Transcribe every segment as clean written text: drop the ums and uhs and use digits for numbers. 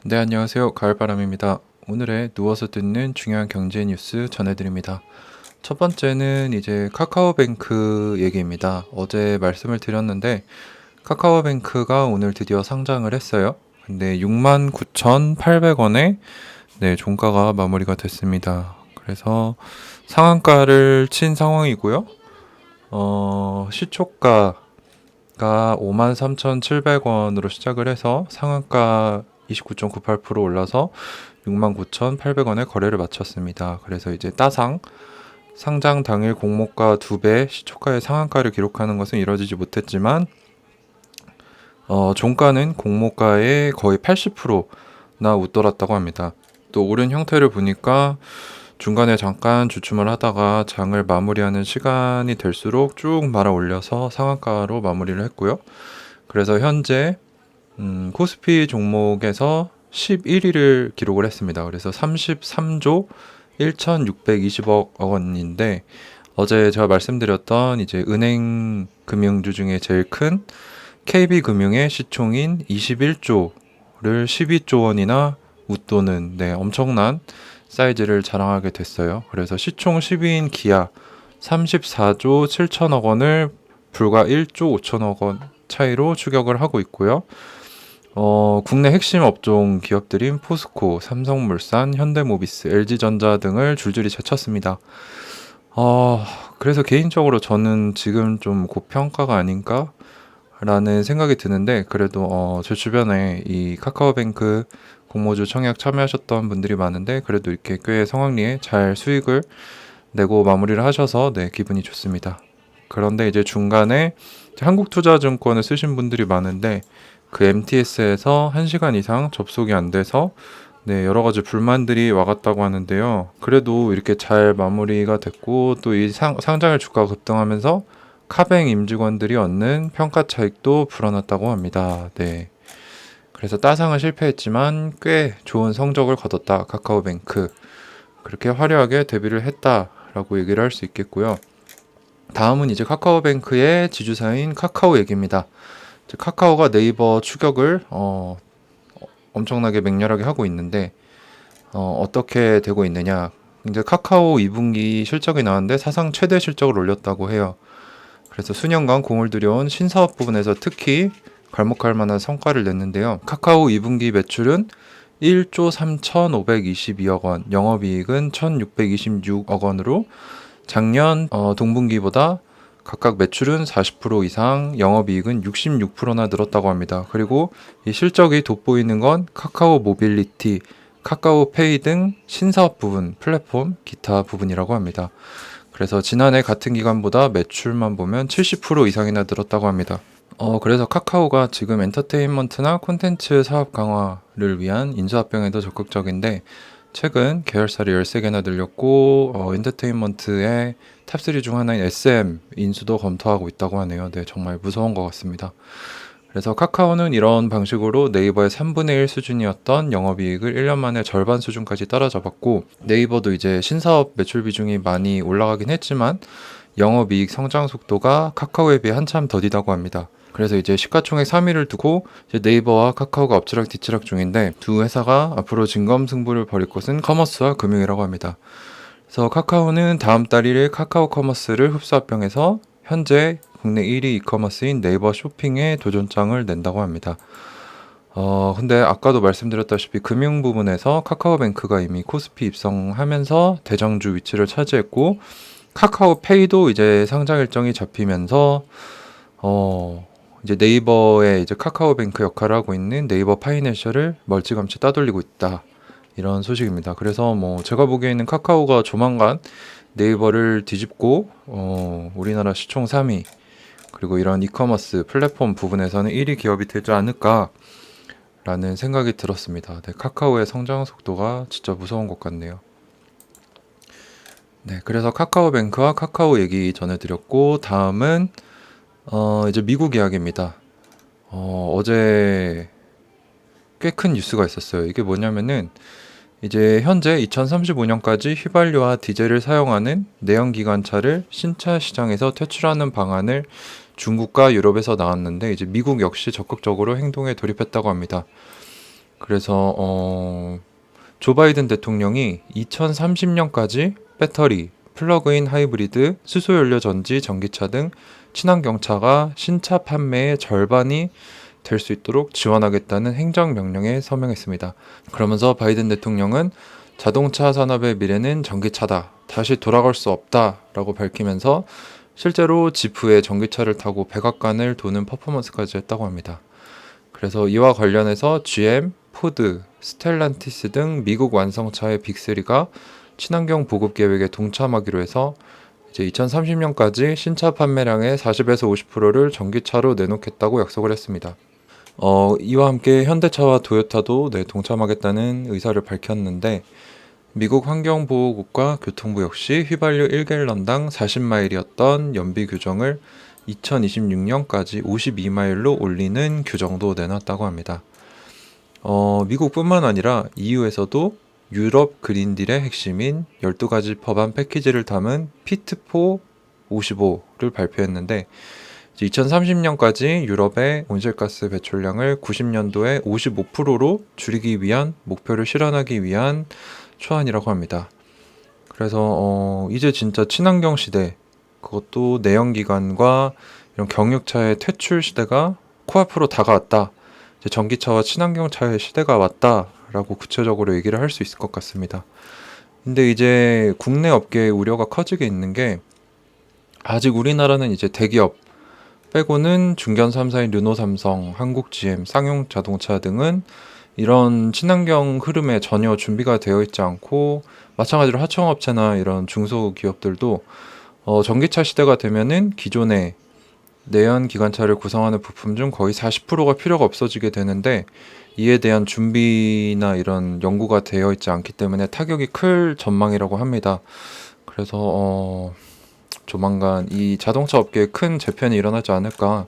네, 안녕하세요. 가을바람입니다. 오늘의 누워서 듣는 중요한 경제 뉴스 전해드립니다. 첫 번째는 이제 카카오뱅크 얘기입니다. 어제 말씀을 드렸는데 카카오뱅크가 오늘 드디어 상장을 했어요. 근데 69,800원에 네, 종가가 마무리가 됐습니다. 그래서 상한가를 친 상황이고요. 시초가가 53,700원으로 시작을 해서 상한가 29.98% 올라서 69,800원에 거래를 마쳤습니다. 그래서 이제 따상 상장 당일 공모가 2배 시초가의 상한가를 기록하는 것은 이뤄지지 못했지만 종가는 공모가의 거의 80%나 웃돌았다고 합니다. 또 오른 형태를 보니까 중간에 잠깐 주춤을 하다가 장을 마무리하는 시간이 될수록 쭉 말아 올려서 상한가로 마무리를 했고요. 그래서 현재 코스피 종목에서 11위를 기록을 했습니다. 그래서 33조 1,620억 원인데 어제 제가 말씀드렸던 이제 은행 금융주 중에 제일 큰 KB금융의 시총인 21조를 12조 원이나 웃도는 네, 엄청난 사이즈를 자랑하게 됐어요. 그래서 시총 10위인 기아 34조 7천억 원을 불과 1조 5천억 원 차이로 추격을 하고 있고요. 국내 핵심 업종 기업들인 포스코, 삼성물산, 현대모비스, LG전자 등을 줄줄이 제쳤습니다. 그래서 개인적으로 저는 지금 좀 고평가가 아닌가? 라는 생각이 드는데, 그래도 제 주변에 이 카카오뱅크 공모주 청약 참여하셨던 분들이 많은데, 그래도 이렇게 꽤 성황리에 잘 수익을 내고 마무리를 하셔서 네, 기분이 좋습니다. 그런데 이제 중간에 한국투자증권을 쓰신 분들이 많은데, 그 MTS에서 1시간 이상 접속이 안 돼서 네, 여러 가지 불만들이 와갔다고 하는데요. 그래도 이렇게 잘 마무리가 됐고 또 이 상장일 주가가 급등하면서 카뱅 임직원들이 얻는 평가 차익도 불어났다고 합니다. 네. 그래서 따상은 실패했지만 꽤 좋은 성적을 거뒀다. 카카오뱅크. 그렇게 화려하게 데뷔를 했다라고 얘기를 할 수 있겠고요. 다음은 이제 카카오뱅크의 지주사인 카카오 얘기입니다. 카카오가 네이버 추격을 엄청나게 맹렬하게 하고 있는데 어떻게 되고 있느냐. 이제 카카오 2분기 실적이 나왔는데 사상 최대 실적을 올렸다고 해요. 그래서 수년간 공을 들여온 신사업 부분에서 특히 괄목할 만한 성과를 냈는데요. 카카오 2분기 매출은 1조 3,522억 원, 영업이익은 1,626억 원으로 작년 동분기보다 각각 매출은 40% 이상, 영업이익은 66%나 늘었다고 합니다. 그리고 이 실적이 돋보이는 건 카카오 모빌리티, 카카오페이 등 신사업 부분, 플랫폼, 기타 부분이라고 합니다. 그래서 지난해 같은 기간보다 매출만 보면 70% 이상이나 늘었다고 합니다. 그래서 카카오가 지금 엔터테인먼트나 콘텐츠 사업 강화를 위한 인수합병에도 적극적인데 최근 계열사를 13개나 늘렸고 엔터테인먼트의 탑3 중 하나인 SM 인수도 검토하고 있다고 하네요. 네, 정말 무서운 것 같습니다. 그래서 카카오는 이런 방식으로 네이버의 3분의 1 수준이었던 영업이익을 1년 만에 절반 수준까지 따라잡았고 네이버도 이제 신사업 매출 비중이 많이 올라가긴 했지만 영업이익 성장 속도가 카카오에 비해 한참 더디다고 합니다. 그래서 이제 시가총액 3위를 두고 이제 네이버와 카카오가 엎치락뒤치락 중인데 두 회사가 앞으로 진검승부를 벌일 것은 커머스와 금융이라고 합니다. 그래서 카카오는 다음 달 1일 카카오 커머스를 흡수합병해서 현재 국내 1위 이커머스인 네이버 쇼핑에 도전장을 낸다고 합니다. 근데 아까도 말씀드렸다시피 금융 부분에서 카카오뱅크가 이미 코스피 입성하면서 대장주 위치를 차지했고 카카오페이도 이제 상장 일정이 잡히면서 이제 네이버의 이제 카카오뱅크 역할을 하고 있는 네이버 파이낸셜을 멀찌감치 따돌리고 있다. 이런 소식입니다. 그래서 뭐 제가 보기에는 카카오가 조만간 네이버를 뒤집고 우리나라 시총 3위 그리고 이런 이커머스 플랫폼 부분에서는 1위 기업이 되지 않을까라는 생각이 들었습니다. 네, 카카오의 성장 속도가 진짜 무서운 것 같네요. 네, 그래서 카카오뱅크와 카카오 얘기 전해드렸고 다음은 이제 미국 이야기입니다. 어제 꽤 큰 뉴스가 있었어요. 이게 뭐냐면은 이제 현재 2035년까지 휘발유와 디젤을 사용하는 내연기관차를 신차 시장에서 퇴출하는 방안을 중국과 유럽에서 나왔는데 이제 미국 역시 적극적으로 행동에 돌입했다고 합니다. 그래서 조 바이든 대통령이 2030년까지 배터리, 플러그인 하이브리드, 수소연료 전지, 전기차 등 친환경차가 신차 판매의 절반이 될 수 있도록 지원하겠다는 행정명령에 서명했습니다. 그러면서 바이든 대통령은 자동차 산업의 미래는 전기차다. 다시 돌아갈 수 없다라고 밝히면서 실제로 지프에 전기차를 타고 백악관을 도는 퍼포먼스까지 했다고 합니다. 그래서 이와 관련해서 GM, 포드, 스텔란티스 등 미국 완성차의 빅3가 친환경 보급 계획에 동참하기로 해서 이제 2030년까지 신차 판매량의 40에서 50%를 전기차로 내놓겠다고 약속을 했습니다. 이와 함께 현대차와 도요타도 동참하겠다는 의사를 밝혔는데 미국 환경보호국과 교통부 역시 휘발유 1갤런당 40마일이었던 연비 규정을 2026년까지 52마일로 올리는 규정도 내놨다고 합니다. 미국뿐만 아니라 EU에서도 유럽 그린딜의 핵심인 12가지 법안 패키지를 담은 피트4 55를 발표했는데 2030년까지 유럽의 온실가스 배출량을 90년도에 55%로 줄이기 위한 목표를 실현하기 위한 초안이라고 합니다. 그래서 이제 진짜 친환경 시대, 그것도 내연기관과 이런 경유차의 퇴출 시대가 코앞으로 다가왔다. 이제 전기차와 친환경차의 시대가 왔다라고 구체적으로 얘기를 할 수 있을 것 같습니다. 근데 이제 국내 업계의 우려가 커지게 있는 게 아직 우리나라는 이제 대기업 빼고는 중견 3사인 르노, 삼성, 한국 GM, 쌍용 자동차 등은 이런 친환경 흐름에 전혀 준비가 되어 있지 않고 마찬가지로 하청업체나 이런 중소기업들도 전기차 시대가 되면은 기존의 내연 기관차를 구성하는 부품 중 거의 40%가 필요가 없어지게 되는데 이에 대한 준비나 이런 연구가 되어 있지 않기 때문에 타격이 클 전망이라고 합니다. 그래서 조만간 이 자동차 업계에 큰 재편이 일어나지 않을까.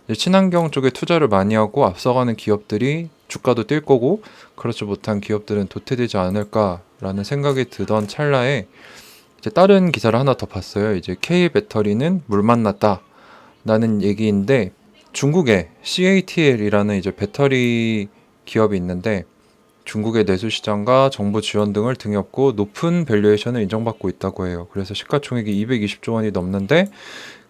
이제 친환경 쪽에 투자를 많이 하고 앞서가는 기업들이 주가도 뛸 거고 그렇지 못한 기업들은 도태되지 않을까라는 생각이 드던 찰나에 이제 다른 기사를 하나 더 봤어요. 이제 K 배터리는 물 만났다 라는 얘기인데 중국에 CATL이라는 이제 배터리 기업이 있는데 중국의 내수 시장과 정부 지원 등을 등에 업고 높은 밸류에이션을 인정받고 있다고 해요. 그래서 시가총액이 220조 원이 넘는데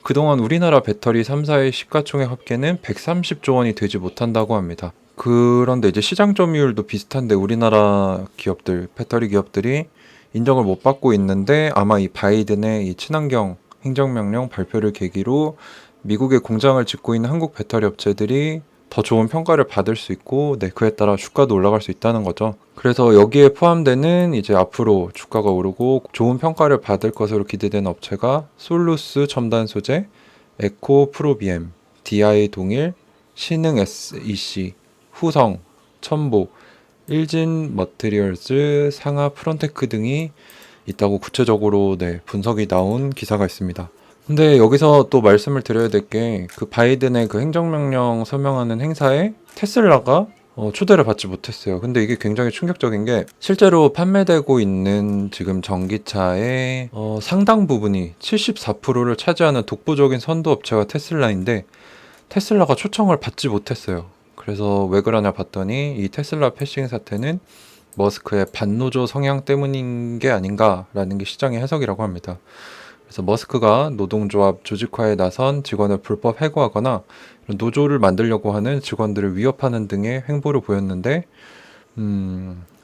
그동안 우리나라 배터리 3사의 시가총액 합계는 130조 원이 되지 못한다고 합니다. 그런데 이제 시장 점유율도 비슷한데 우리나라 기업들, 배터리 기업들이 인정을 못 받고 있는데 아마 이 바이든의 이 친환경 행정명령 발표를 계기로 미국에 공장을 짓고 있는 한국 배터리 업체들이 더 좋은 평가를 받을 수 있고 그에 따라 주가도 올라갈 수 있다는 거죠. 그래서 여기에 포함되는 이제 앞으로 주가가 오르고 좋은 평가를 받을 것으로 기대되는 업체가 솔루스 첨단 소재, 에코 프로비엠, DI 동일, 신흥 SEC, 후성, 첨보, 일진 머티리얼즈, 상하 프론테크 등이 있다고 구체적으로 분석이 나온 기사가 있습니다. 근데 여기서 또 말씀을 드려야 될 게 그 바이든의 그 행정명령 서명하는 행사에 테슬라가 초대를 받지 못했어요. 근데 이게 굉장히 충격적인 게 실제로 판매되고 있는 지금 전기차의 상당 부분이 74%를 차지하는 독보적인 선도 업체가 테슬라인데 테슬라가 초청을 받지 못했어요. 그래서 왜 그러냐 봤더니 이 테슬라 패싱 사태는 머스크의 반노조 성향 때문인 게 아닌가라는 게 시장의 해석이라고 합니다. 그래서 머스크가 노동조합 조직화에 나선 직원을 불법 해고하거나 노조를 만들려고 하는 직원들을 위협하는 등의 행보를 보였는데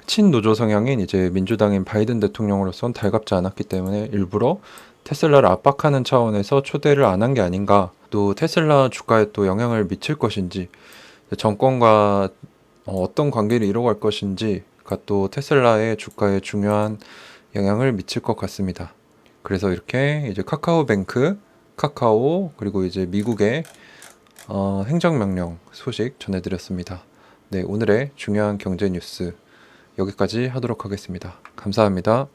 친노조 성향인 이제 민주당인 바이든 대통령으로선 달갑지 않았기 때문에 일부러 테슬라를 압박하는 차원에서 초대를 안 한 게 아닌가. 또 테슬라 주가에 또 영향을 미칠 것인지 정권과 어떤 관계를 이뤄갈 것인지가 또 테슬라의 주가에 중요한 영향을 미칠 것 같습니다. 그래서 이렇게 이제 카카오뱅크, 카카오 그리고 이제 미국의 행정명령 소식 전해드렸습니다. 네, 오늘의 중요한 경제 뉴스 여기까지 하도록 하겠습니다. 감사합니다.